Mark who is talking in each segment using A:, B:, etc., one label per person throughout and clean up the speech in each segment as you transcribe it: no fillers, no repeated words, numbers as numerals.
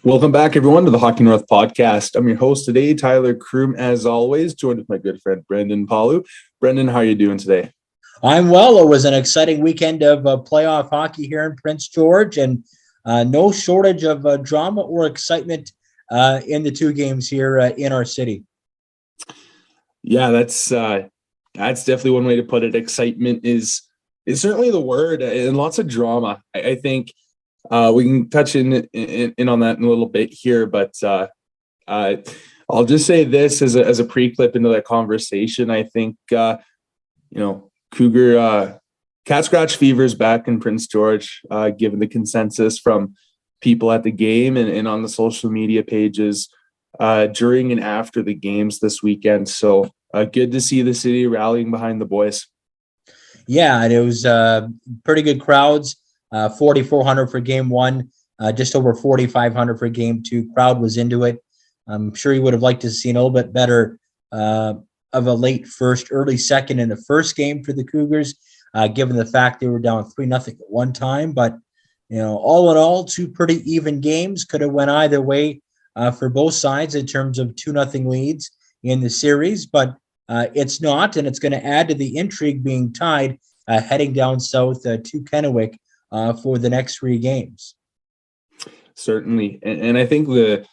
A: Welcome back, everyone, to the HockeyNorth podcast. I'm your host today, Tyler Croom, as always, joined with my good friend, Brendan Pawliw. Brendan, how are you doing today?
B: I'm well. It was an exciting weekend of playoff hockey here in Prince George, and no shortage of drama or excitement in the two games here in our city.
A: Yeah, that's definitely one way to put it. Excitement is certainly the word, and lots of drama. I think we can touch in on that in a little bit here, but I'll just say this as a pre-clip into that conversation. I think Cougar cat scratch fever is back in Prince George, given the consensus from people at the game and on the social media pages during and after the games this weekend. So good to see the city rallying behind the boys.
B: Yeah, and it was pretty good crowds. 4,400 for game one, just over 4,500 for game two. Crowd was into it. I'm sure you would have liked to see a little bit better of a late first, early second in the first game for the Cougars, given the fact they were down 3-0 at one time. But, all in all, two pretty even games. Could have went either way for both sides in terms of 2-0 leads in the series. But it's not, and it's going to add to the intrigue being tied heading down south to Kennewick for the next three games.
A: Certainly. And I think the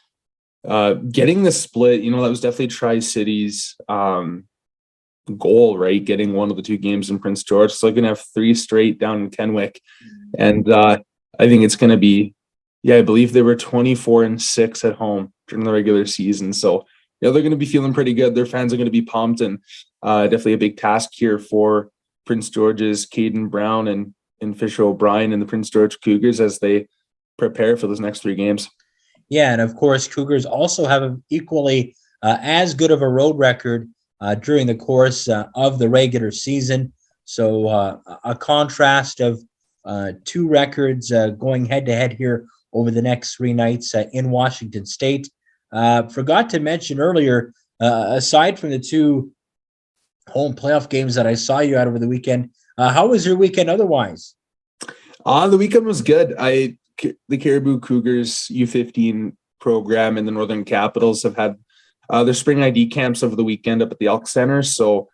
A: getting the split, that was definitely Tri-City's goal, right? Getting one of the two games in Prince George. So they're going to have three straight down in Kennewick. And I think it's going to be, I believe they were 24-6 at home during the regular season. So, they're going to be feeling pretty good. Their fans are going to be pumped, and definitely a big task here for Prince George's Caden Brown and Fisher O'Brien and the Prince George Cougars as they prepare for those next three games.
B: Yeah, and of course, Cougars also have an equally as good of a road record during the course of the regular season. So a contrast of two records going head-to-head here over the next three nights in Washington State. Forgot to mention earlier, aside from the two home playoff games that I saw you at over the weekend, how was your weekend otherwise?
A: The weekend was good. The Caribou Cougars U15 program and the Northern Capitals have had their spring ID camps over the weekend up at the Elk Center. So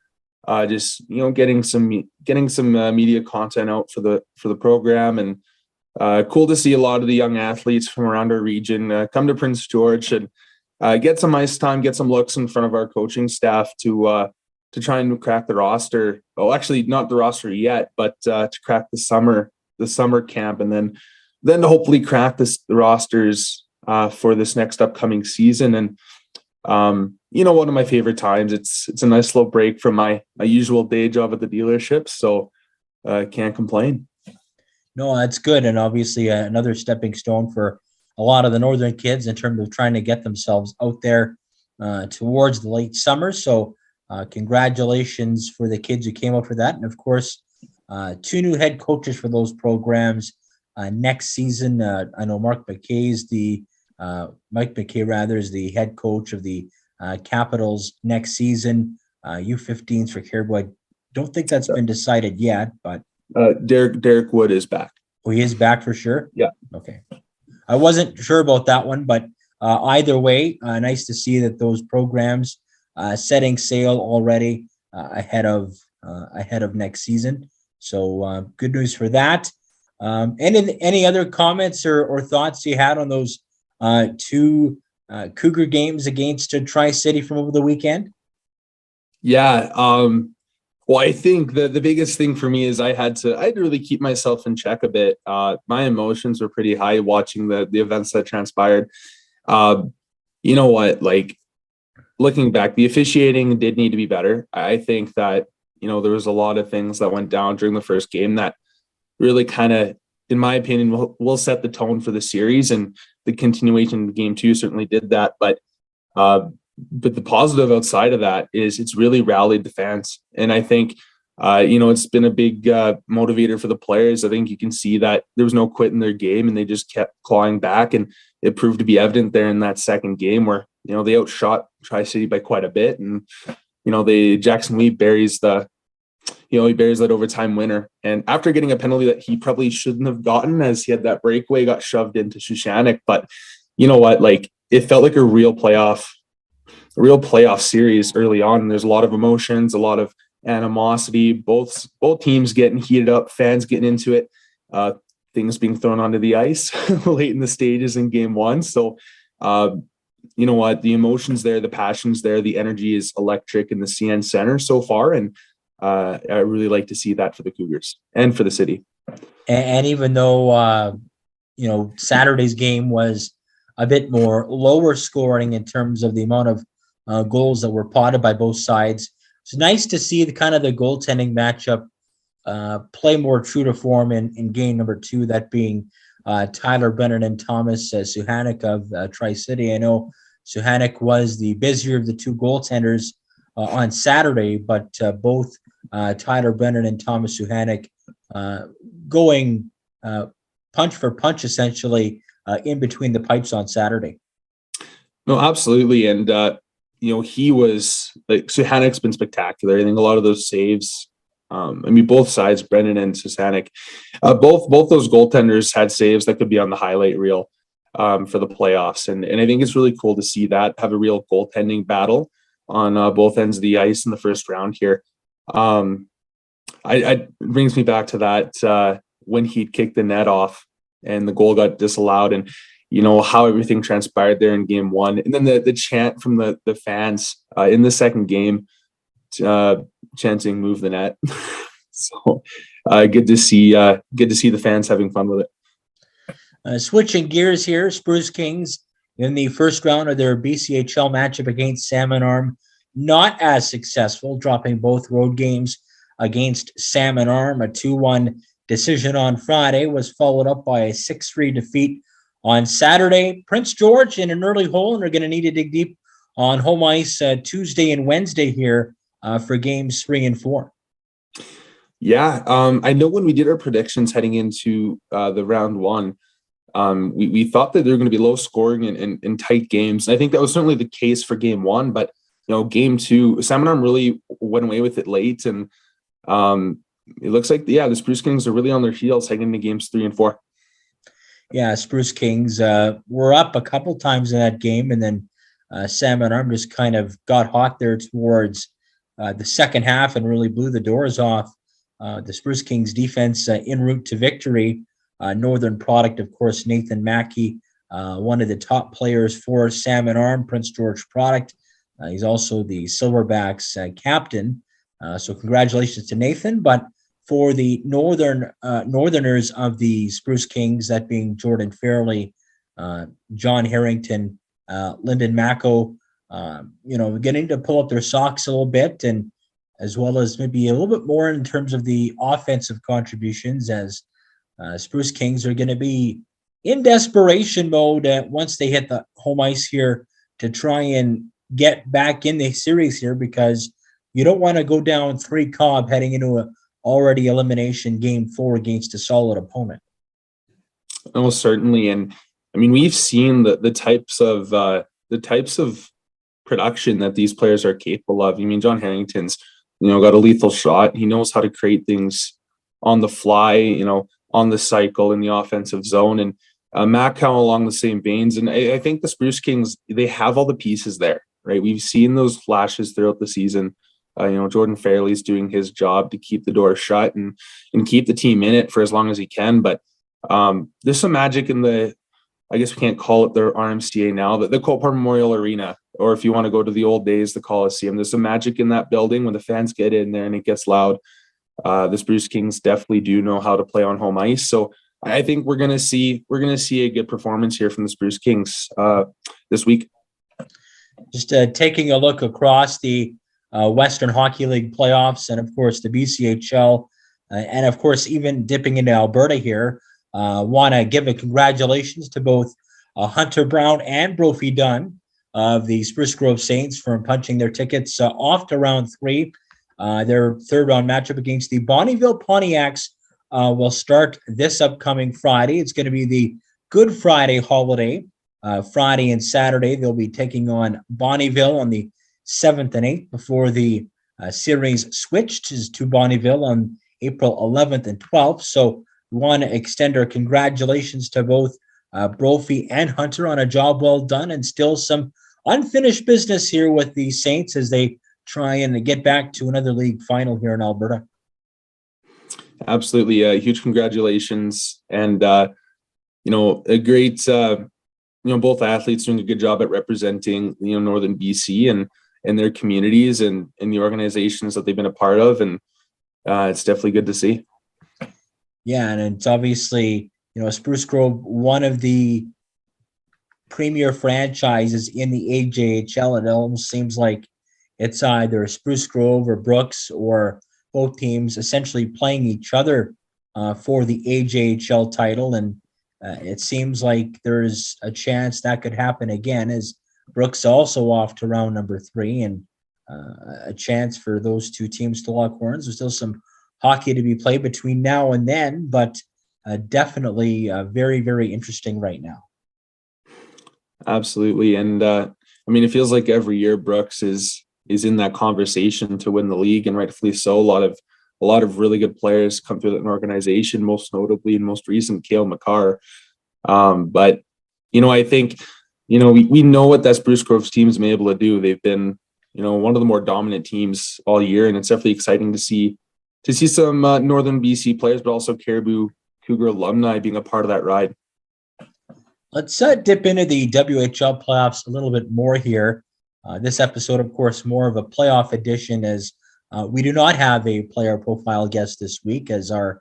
A: just getting some media content out for the program, and cool to see a lot of the young athletes from around our region come to Prince George and get some ice time, get some looks in front of our coaching staff to try and crack the roster. Oh, actually not the roster yet, but to crack the summer camp, and then to hopefully crack the rosters for this next upcoming season. And one of my favorite times. It's a nice little break from my usual day job at the dealership, so can't complain.
B: No, that's good, and obviously another stepping stone for a lot of the northern kids in terms of trying to get themselves out there towards the late summer. So congratulations for the kids who came up for that. And of course, two new head coaches for those programs next season. I know Mike McKay is the head coach of the Capitals next season. U15s for Caribou. I don't think that's been decided yet, but
A: Derek Wood is back.
B: Oh, he is back for sure?
A: Yeah.
B: Okay. I wasn't sure about that one, but either way, nice to see that those programs setting sail already ahead of next season. So good news for that. Any other comments or thoughts you had on those two Cougar games against Tri-City from over the weekend?
A: Yeah. Well, I think the biggest thing for me is I had to really keep myself in check a bit. My emotions were pretty high watching the events that transpired. You know what? Like, looking back, the officiating did need to be better. I think that, there was a lot of things that went down during the first game that really kind of, in my opinion, will set the tone for the series, and the continuation of game two certainly did that. But the positive outside of that is it's really rallied the fans. And I think, it's been a big motivator for the players. I think you can see that there was no quit in their game, and they just kept clawing back. And it proved to be evident there in that second game where, they outshot Tri-City by quite a bit. And, Jackson Lee buries that overtime winner. And after getting a penalty that he probably shouldn't have gotten, as he had that breakaway, got shoved into Shushanik. But you know what, like it felt like a real playoff series early on. There's a lot of emotions, a lot of animosity, both teams getting heated up, fans getting into it, things being thrown onto the ice late in the stages in game one. So, you know what, the emotions there, the passions there, the energy is electric in the CN Center so far. And I really like to see that for the Cougars and for the city.
B: And even though, Saturday's game was a bit more lower scoring in terms of the amount of goals that were potted by both sides, it's nice to see the kind of the goaltending matchup play more true to form in game number 2, that being Tyler Brennan and Thomas Suhanik of Tri-City. I know Suhanik was the busier of the two goaltenders on Saturday, but both Tyler Brennan and Thomas Suhanik going punch for punch, essentially, in between the pipes on Saturday.
A: No, absolutely. And, he was like, Suhanik's been spectacular. I think a lot of those saves, both sides, Brennan and Suhanik, both those goaltenders had saves that could be on the highlight reel for the playoffs. And I think it's really cool to see that, have a real goaltending battle on both ends of the ice in the first round here. It brings me back to that when he kicked the net off and the goal got disallowed, and how everything transpired there in game 1, and then the chant from the fans in the second game, chanting "move the net." So good to see the fans having fun with it.
B: Switching gears here, Spruce Kings in the first round of their BCEHL matchup against Salmon Arm, not as successful, dropping both road games against Salmon Arm. A 2-1 decision on Friday was followed up by a 6-3 defeat on Saturday. Prince George in an early hole, and are going to need to dig deep on home ice Tuesday and Wednesday here for games 3 and 4.
A: Yeah, I know when we did our predictions heading into the round 1, we thought that they were going to be low scoring and tight games. And I think that was certainly the case for game 1, but game 2, Salmon Arm really went away with it late, and it looks like the Spruce Kings are really on their heels heading into games 3 and 4.
B: Yeah, Spruce Kings were up a couple times in that game, and then Salmon Arm just kind of got hot there towards the second half and really blew the doors off the Spruce Kings defense en route to victory. Northern product, of course, Nathan Mackey, one of the top players for Salmon Arm, Prince George product. He's also the Silverbacks captain. So congratulations to Nathan. But for the Northerners of the Spruce Kings, that being Jordan Fairley, John Harrington, Lyndon Macko, getting to pull up their socks a little bit, and as well as maybe a little bit more in terms of the offensive contributions, as Spruce Kings are going to be in desperation mode once they hit the home ice here to try and get back in the series here, because you don't want to go down 3 Cobb heading into a already elimination game 4 against a solid opponent.
A: Oh, certainly. And we've seen the types of production that these players are capable of. John Harrington's, got a lethal shot. He knows how to create things on the fly, on the cycle in the offensive zone, and Macau along the same veins. And I think the Spruce Kings, they have all the pieces there, right? We've seen those flashes throughout the season. Jordan Fairley's doing his job to keep the door shut and keep the team in it for as long as he can. But there's some magic in I guess we can't call it their RMCA now, but the Cope Memorial Arena, or if you want to go to the old days, the Coliseum. There's some magic in that building when the fans get in there and it gets loud. The Spruce Kings definitely do know how to play on home ice. So I think we're gonna see a good performance here from the Spruce Kings this week.
B: Just taking a look across the Western Hockey League playoffs, and of course the BCEHL, and of course even dipping into Alberta here. Want to give a congratulations to both Hunter Brown and Brophy Dunn of the Spruce Grove Saints for punching their tickets off to round 3. Their third round matchup against the Bonnyville Pontiacs will start this upcoming Friday. It's going to be the Good Friday holiday. Friday and Saturday, they'll be taking on Bonnyville on the 7th and 8th before the series switched to Bonnyville on April 11th and 12th. So we want to extend our congratulations to both Brophy and Hunter on a job well done, and still some unfinished business here with the Saints as they try and get back to another league final here in Alberta.
A: Absolutely. Huge congratulations. And, a great, both athletes doing a good job at representing, Northern BC and their communities and the organizations that they've been a part of. And it's definitely good to see.
B: Yeah. And it's obviously, Spruce Grove, one of the premier franchises in the AJHL. And it almost seems like it's either Spruce Grove or Brooks or both teams essentially playing each other for the AJHL title. And it seems like there's a chance that could happen again, as Brooks also off to round number 3, and a chance for those two teams to lock horns. There's still some hockey to be played between now and then, but definitely very, very interesting right now.
A: Absolutely. And it feels like every year Brooks is in that conversation to win the league, and rightfully so. A lot of really good players come through that organization, most notably and most recent, Cale McCarr. But I think, we know what that Spruce Grove's team's been able to do. They've been, one of the more dominant teams all year, and it's definitely exciting to see some Northern BC players, but also Caribou Cougar alumni being a part of that ride.
B: Let's dip into the WHL playoffs a little bit more here. This episode, of course, more of a playoff edition, as we do not have a player profile guest this week, as our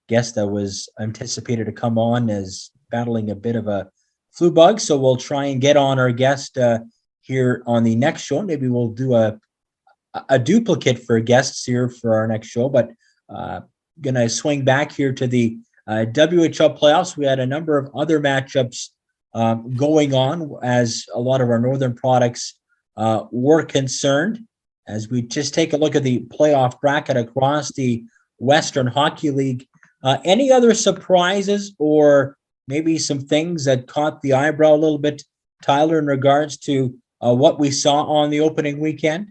B: guest that was anticipated to come on is battling a bit of a flu bug. So we'll try and get on our guest here on the next show. Maybe we'll do a duplicate for guests here for our next show, but going to swing back here to the WHL playoffs. We had a number of other matchups going on as a lot of our northern products were concerned. As we just take a look at the playoff bracket across the Western Hockey League, any other surprises or maybe some things that caught the eyebrow a little bit, Tyler, in regards to what we saw on the opening weekend?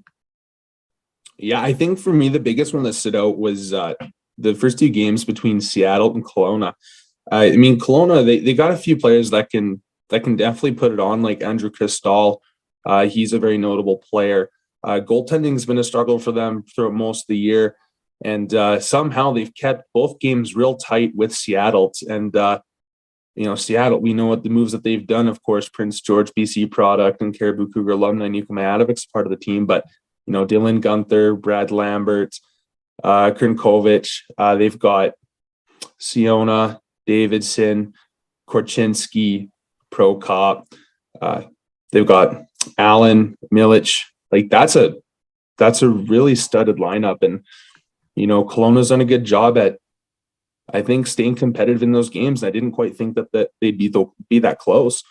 A: Yeah, I think for me, the biggest one that stood out was the first 2 games between Seattle and Kelowna. Kelowna, they got a few players that can definitely put it on, like Andrew Cristal. He's a very notable player. Goaltending's been a struggle for them throughout most of the year, and somehow they've kept both games real tight with Seattle. And Seattle, we know what the moves that they've done. Of course, Prince George, BC product, and Caribou Cougar alumni ncaahockey part of the team. But Dylan Gunther, Brad Lambert, Kernkovich. They've got Siona, Davidson, Korchinski, Prokop. They've got Allen, Milic. Like that's a really studded lineup, and Kelowna's done a good job at, I think, staying competitive in those games. I didn't quite think that they'd be that close.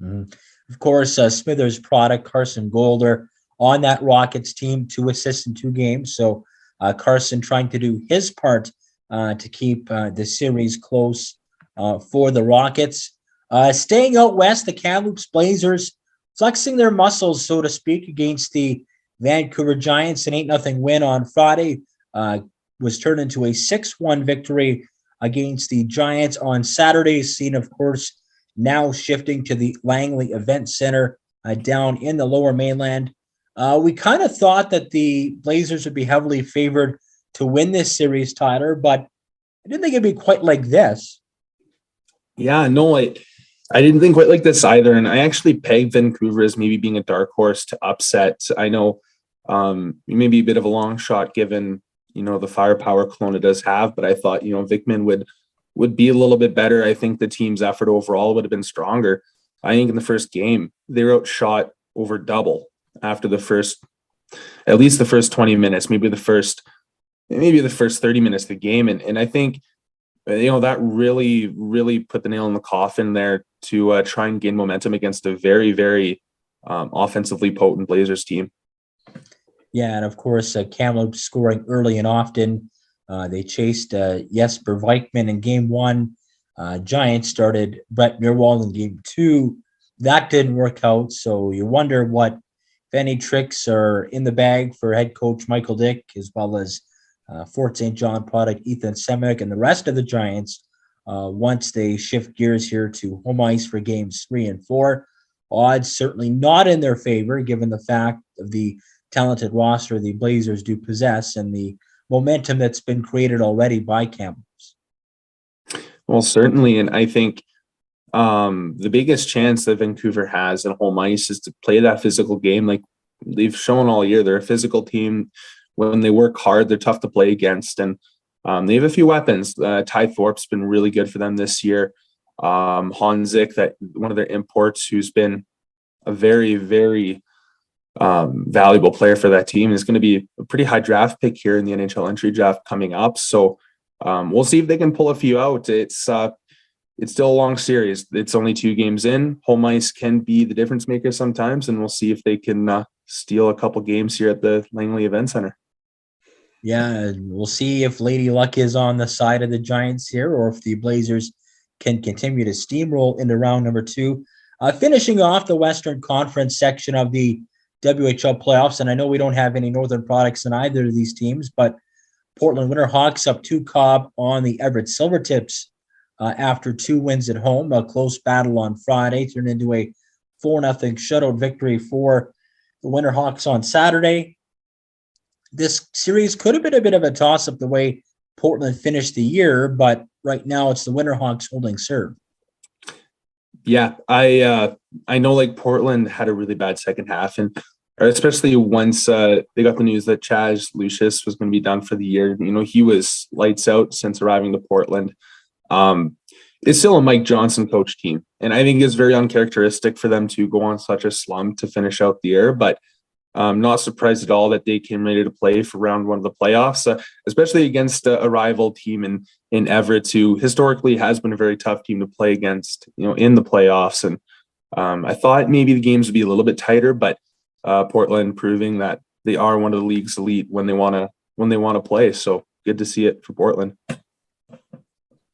B: Mm-hmm. Of course, Smithers product, Carson Golder on that Rockets team, 2 assists in 2 games. So Carson trying to do his part to keep the series close for the Rockets. Staying out west, the Kamloops Blazers flexing their muscles, so to speak, against the Vancouver Giants. An 8-0 win on Friday was turned into a 6-1 victory against the Giants on Saturday. Scene, of course, now shifting to the Langley Event Center down in the Lower Mainland. We kind of thought that the Blazers would be heavily favored to win this series, Tyler, but I didn't think it'd be quite like this.
A: Yeah, no, I didn't think quite like this either. And I actually pegged Vancouver as maybe being a dark horse to upset. I know maybe a bit of a long shot given, the firepower Kelowna does have, but I thought, Vikman would be a little bit better. I think the team's effort overall would have been stronger. I think in the first game, they were outshot over double after at least the first 20 minutes, maybe the first 30 minutes of the game. And I think, that really, really put the nail in the coffin there to try and gain momentum against a very, very offensively potent Blazers team. Yeah,
B: and of course, Kamloops scoring early and often. They chased Jesper Vikman in game 1. Giants started Brett Mirwald in game 2. That didn't work out, so you wonder what, if any, tricks are in the bag for head coach Michael Dick, as well as Fort St. John product Ethan Semick and the rest of the Giants once they shift gears here to home ice for games 3 and 4. Odds certainly not in their favor, given the fact of the talented roster the Blazers do possess and the momentum that's been created already by Kamloops.
A: Well, certainly. And I think the biggest chance that Vancouver has at home ice is to play that physical game. Like they've shown all year, they're a physical team. When they work hard, they're tough to play against. And they have a few weapons. Ty Thorpe's been really good for them this year. Honzik, that one of their imports, who's been a very, very valuable player for that team, is going to be a pretty high draft pick here in the NHL entry draft coming up. So we'll see if they can pull a few out. It's still a long series. It's only 2 games in. Home ice can be the difference maker sometimes, and we'll see if they can steal a couple games here at the Langley Event Center.
B: Yeah, we'll see if Lady Luck is on the side of the Giants here, or if the Blazers can continue to steamroll into round number 2. Finishing off the Western Conference section of the WHL playoffs, and I know we don't have any Northern products in either of these teams, but Portland Winterhawks up 2 Cobb on the Everett Silvertips after 2 wins at home. A close battle on Friday turned into a 4-0 shutout victory for the Winterhawks on Saturday. This series could have been a bit of a toss-up the way Portland finished the year, but right now it's the Winterhawks holding serve.
A: Yeah, I know like Portland had a really bad second half, and especially once they got the news that Chaz Lucius was going to be done for the year. You know, he was lights out since arriving to Portland. It's still a Mike Johnson coach team, and I think it's very uncharacteristic for them to go on such a slump to finish out the year, but I'm not surprised at all that they came ready to play for round 1 of the playoffs, especially against a rival team in Everett, who historically has been a very tough team to play against, you know, in the playoffs. And I thought maybe the games would be a little bit tighter, but Portland proving that they are one of the league's elite when they want to play. So good to see it for Portland.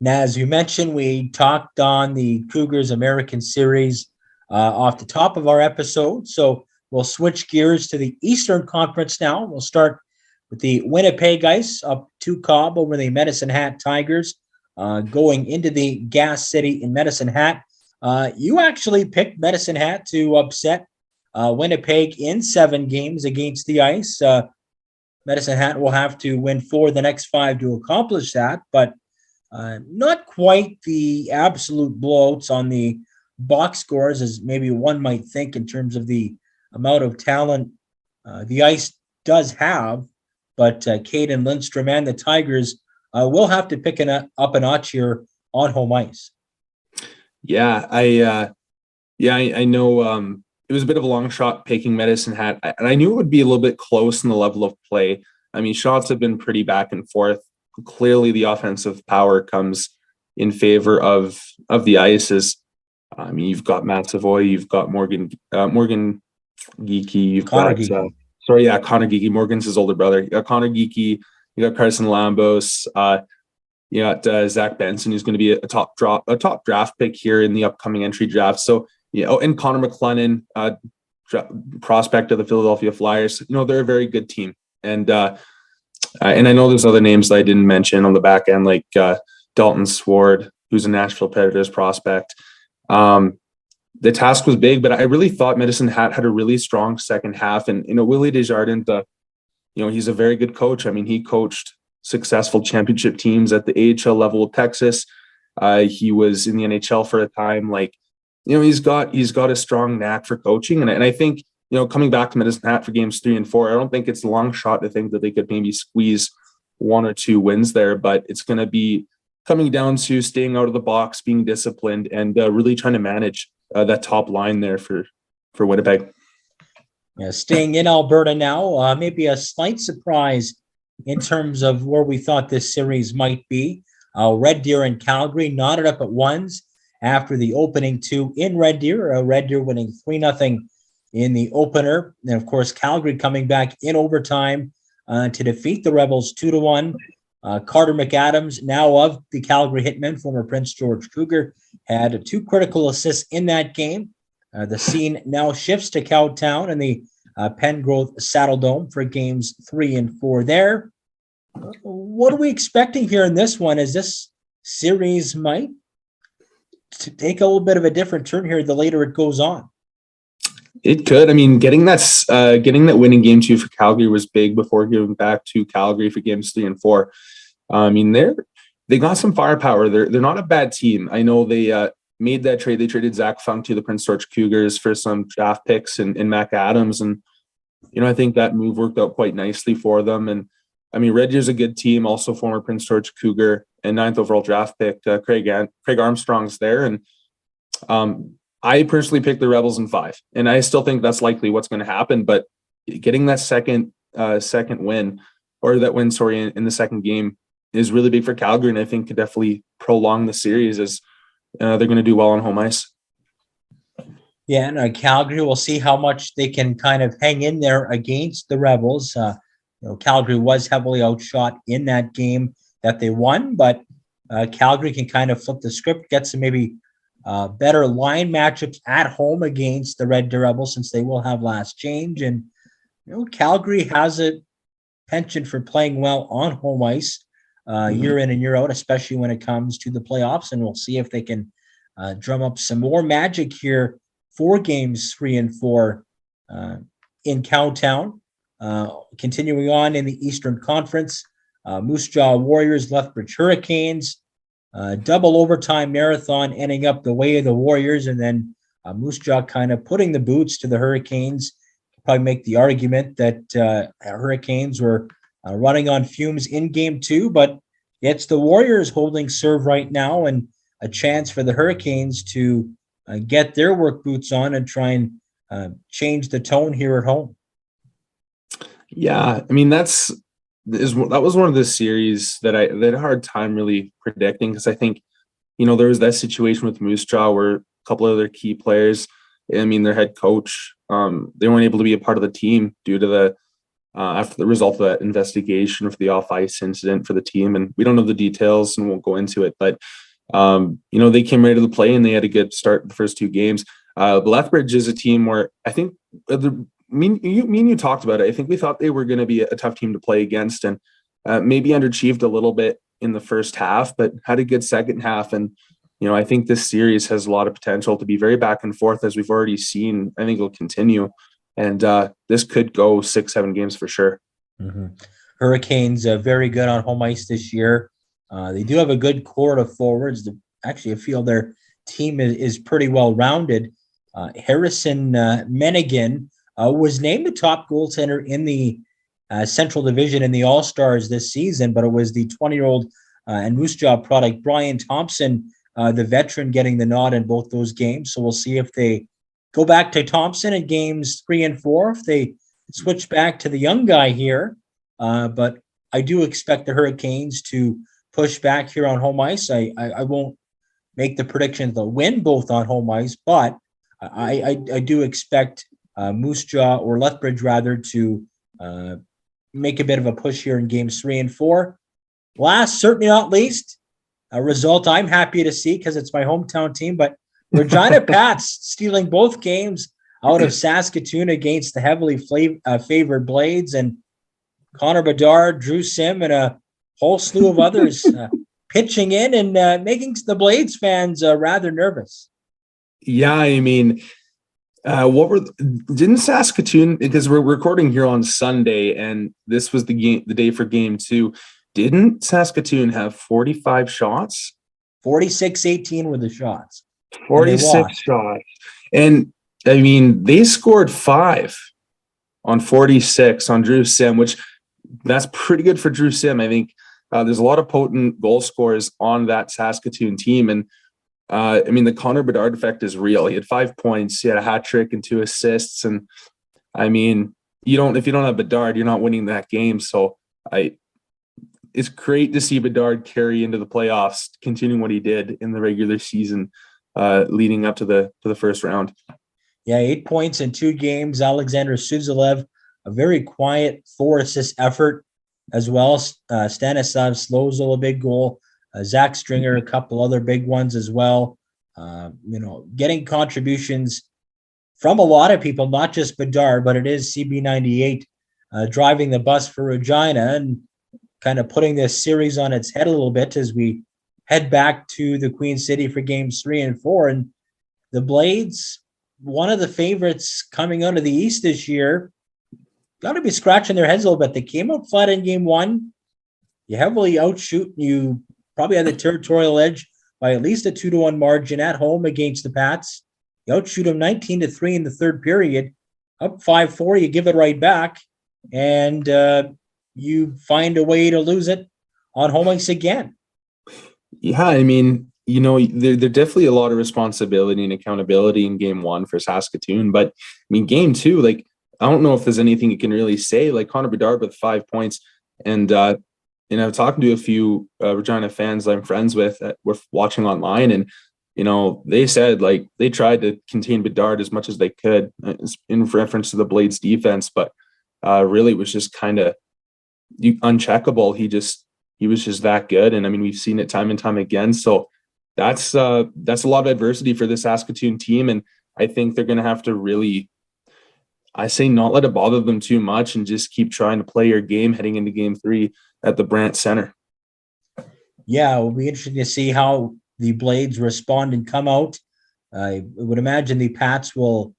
B: Now, as you mentioned, we talked on the Cougars American Series off the top of our episode. So we'll switch gears to the Eastern Conference now. We'll start with the Winnipeg Ice up 2 Cobb over the Medicine Hat Tigers, going into the Gas City in Medicine Hat. You actually picked Medicine Hat to upset Winnipeg in 7 games against the Ice. Medicine Hat will have to win 4 of the next 5 to accomplish that, but not quite the absolute blowouts on the box scores as maybe one might think in terms of the amount of talent the Ice does have, but Caden Lindstrom and the Tigers will have to pick up a notch here on home ice.
A: Yeah, I know it was a bit of a long shot picking Medicine Hat, and I knew it would be a little bit close in the level of play. I mean, shots have been pretty back and forth. Clearly, the offensive power comes in favor of the Ices. I mean, you've got Matt Savoy, you've got Morgan Geekie, you've
B: Connor
A: got
B: Geekie.
A: Connor Geekie. Morgan's his older brother. You got Connor Geekie, you got Carson Lambos, you got Zach Benson, who's going to be a top draft pick here in the upcoming entry draft. So, and Connor McLennan, prospect of the Philadelphia Flyers. You know, they're a very good team. And I know there's other names that I didn't mention on the back end, like Dalton Sword, who's a Nashville Predators prospect. The task was big, but I really thought Medicine Hat had a really strong second half. And, Willie Desjardins, he's a very good coach. I mean, he coached successful championship teams at the AHL level with Texas. He was in the NHL for a time. He's got a strong knack for coaching. And I think, coming back to Medicine Hat for games 3 and 4, I don't think it's a long shot to think that they could maybe squeeze 1 or 2 wins there, but it's going to be coming down to staying out of the box, being disciplined, and really trying to manage that top line there for Winnipeg.
B: Yeah, staying in Alberta now, maybe a slight surprise in terms of where we thought this series might be. Red Deer and Calgary knotted up at ones after the opening 2 in Red Deer. Red Deer winning 3-0 in the opener. And, of course, Calgary coming back in overtime to defeat the Rebels 2-1. Carter McAdams, now of the Calgary Hitmen, former Prince George Cougar, had 2 critical assists in that game. The scene now shifts to Cowtown and the Pengrowth Saddle Dome for games 3 and 4 there. What are we expecting here in this one? Is this series might take a little bit of a different turn here the later it goes on.
A: It could. I mean, getting that winning game 2 for Calgary was big before giving back to Calgary for games 3 and 4. I mean, they got some firepower. They're not a bad team. I know they made that trade. They traded Zach Funk to the Prince George Cougars for some draft picks and Mac Adams, and I think that move worked out quite nicely for them. And I mean, Red Deer's a good team, also former Prince George Cougar and 9th overall draft pick Craig Armstrong's there, and I personally picked the Rebels in 5, and I still think that's likely what's going to happen. But getting that second win, or that win, in the second game is really big for Calgary, and I think could definitely prolong the series as they're going to do well on home ice.
B: Yeah, and Calgary, we'll see how much they can kind of hang in there against the Rebels. Calgary was heavily outshot in that game that they won, but Calgary can kind of flip the script, get some maybe better line matchups at home against the Red Deer Rebels, since they will have last change. And Calgary has a penchant for playing well on home ice year in and year out, especially when it comes to the playoffs. And we'll see if they can drum up some more magic here for games 3 and 4 in Cowtown. Continuing on in the Eastern Conference, Moose Jaw Warriors, Lethbridge Hurricanes. Double overtime marathon ending up the way of the Warriors, and then Moose Jaw kind of putting the boots to the Hurricanes. Probably make the argument that Hurricanes were running on fumes in game 2, but it's the Warriors holding serve right now, and a chance for the Hurricanes to get their work boots on and try and change the tone here at home.
A: Yeah, I mean, that was one of the series that I had a hard time really predicting, because I think, there was that situation with Moose Jaw where a couple of their key players, I mean, their head coach, they weren't able to be a part of the team due to the after the result of that investigation for the off-ice incident for the team. And we don't know the details and won't go into it, but they came ready to play and they had a good start in the first 2 games. Lethbridge is a team where I think me and you talked about it. I think we thought they were going to be a tough team to play against, and maybe underachieved a little bit in the first half, but had a good second half. And, I think this series has a lot of potential to be very back and forth, as we've already seen. I think it'll continue. And this could go 6-7 games for sure.
B: Mm-hmm. Hurricanes very good on home ice this year. They do have a good core of forwards. Actually, I feel their team is pretty well rounded. Harrison Menigan was named the top goaltender in the Central Division in the All-Stars this season, but it was the 20-year-old and Moose Jaw product Brian Thompson, the veteran, getting the nod in both those games. So we'll see if they go back to Thompson in games 3 and 4, if they switch back to the young guy here. But I do expect the Hurricanes to push back here on home ice. I won't make the prediction they'll win both on home ice, but I do expect Moose Jaw, or Lethbridge rather, to make a bit of a push here in games 3 and 4. Last, certainly not least, a result I'm happy to see because it's my hometown team, but Regina Pats stealing both games out of Saskatoon against the heavily favored Blades, and Connor Bedard, Drew Sim, and a whole slew of others pitching in and making the Blades fans rather nervous.
A: Yeah, I mean, didn't Saskatoon, because we're recording here on Sunday and this was the day for game 2, didn't Saskatoon have 45 shots?
B: 46-18 with the shots.
A: 46 shots. And I mean, they scored 5 on 46 on Drew Sim, which that's pretty good for Drew Sim. I think there's a lot of potent goal scorers on that Saskatoon team. And I mean, the Connor Bedard effect is real. He had 5 points, he had a hat trick and 2 assists. And I mean, if you don't have Bedard, you're not winning that game. So it's great to see Bedard carry into the playoffs, continuing what he did in the regular season, leading up to the first round.
B: Yeah, 8 points in 2 games. Alexander Suzilev, a very quiet 4-assist effort as well. Stanislav Slozil, a big goal. Zach Stringer, a couple other big ones as well. Getting contributions from a lot of people, not just Bedard, but it is CB98 driving the bus for Regina and kind of putting this series on its head a little bit as we head back to the Queen City for games 3 and 4. And the Blades, one of the favorites coming out of the East this year, got to be scratching their heads a little bit. They came out flat in game 1. You heavily outshoot. You probably had the territorial edge by at least a 2-1 margin at home against the Pats. You outshoot them 19-3 in the third period. Up 5-4, you give it right back, and you find a way to lose it on home ice again.
A: Yeah, I mean, there definitely a lot of responsibility and accountability in game 1 for Saskatoon. But, I mean, game 2, like, I don't know if there's anything you can really say. Like, Connor Bedard with 5 points. And, talking to a few Regina fans I'm friends with that were watching online, and they said, like, they tried to contain Bedard as much as they could in reference to the Blades defense, but really was just kind of uncheckable. He was just that good. And I mean, we've seen it time and time again. So that's a lot of adversity for the Saskatoon team. And I think they're going to have to really, I say, not let it bother them too much and just keep trying to play your game heading into game 3 at the Brandt Center.
B: Yeah, it will be interesting to see how the Blades respond and come out. I would imagine the Pats will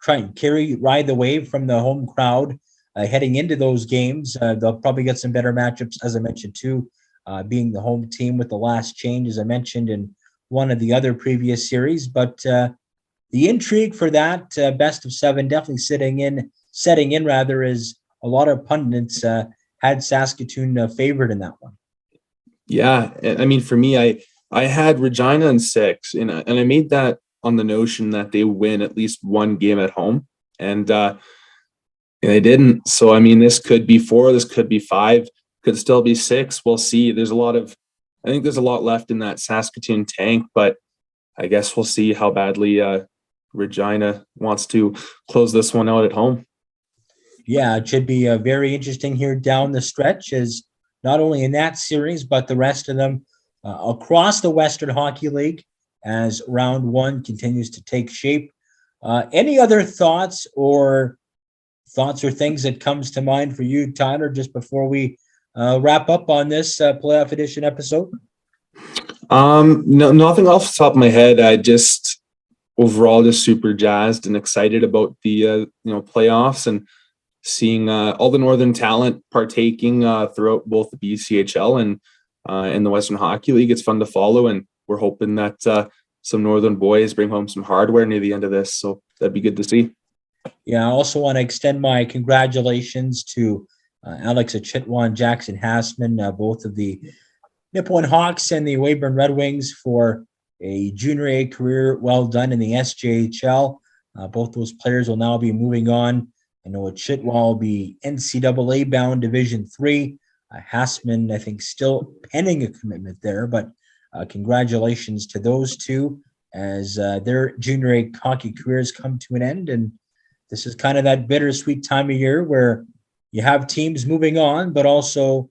B: try and ride the wave from the home crowd heading into those games. They'll probably get some better matchups, as I mentioned, too, being the home team with the last change, as I mentioned in one of the other previous series. But the intrigue for that best of 7 definitely setting in, is a lot of pundits had Saskatoon favored in that one.
A: Yeah, I mean, for me, I had Regina in 6, and I made that on the notion that they win at least one game at home, and they didn't. So, I mean, this could be 4, this could be 5, could still be 6. We'll see. I think there's a lot left in that Saskatoon tank, but I guess we'll see how badly Regina wants to close this one out at home.
B: Yeah, it should be very interesting here down the stretch, as not only in that series, but the rest of them across the Western Hockey League as round 1 continues to take shape. Any other thoughts or things that comes to mind for you, Tyler, just before we wrap up on this playoff edition episode?
A: No, nothing off the top of my head. I just overall just super jazzed and excited about the playoffs and seeing all the Northern talent partaking throughout both the BCEHL and the Western Hockey League. It's fun to follow, and we're hoping that some Northern boys bring home some hardware near the end of this. So that'd be good to see.
B: Yeah, I also want to extend my congratulations to Alex Achitwa and Jackson Hassman, both of the Nipawin Hawks and the Weyburn Red Wings, for a junior A career well done in the SJHL. Both those players will now be moving on. I know Achitwa will be NCAA bound Division III. Hassman, I think, still pending a commitment there, but congratulations to those two as their junior A hockey careers come to an end. And this is kind of that bittersweet time of year where you have teams moving on, but also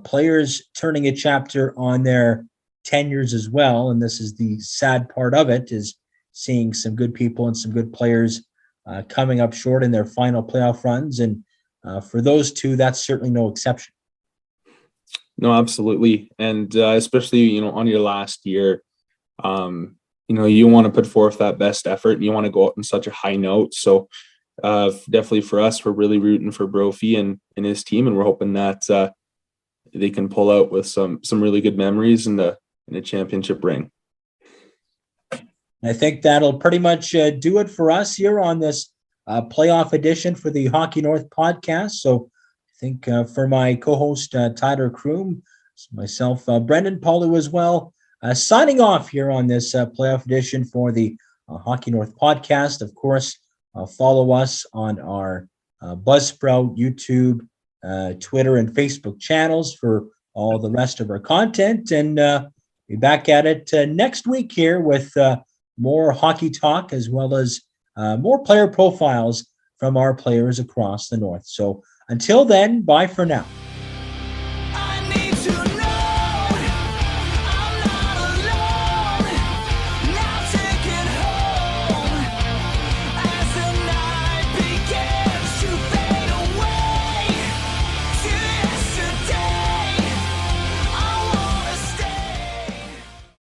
B: players turning a chapter on their tenures as well. And this is the sad part of it, is seeing some good people and some good players coming up short in their final playoff runs. And for those two, that's certainly no exception.
A: No, absolutely. And especially, on your last year, you want to put forth that best effort and you want to go out on such a high note. So definitely for us, we're really rooting for Brophy and his team, and we're hoping that they can pull out with some really good memories in a championship ring.
B: I think that'll pretty much do it for us here on this playoff edition for the Hockey North podcast. So I think for my co-host, Tyler Croom, myself, Brendan Pawliw as well, signing off here on this playoff edition for the Hockey North podcast. Of course, follow us on our Buzzsprout, YouTube, Twitter, and Facebook channels for all the rest of our content. And be back at it next week here with more hockey talk, as well as more player profiles from our players across the North. So until then, bye for now.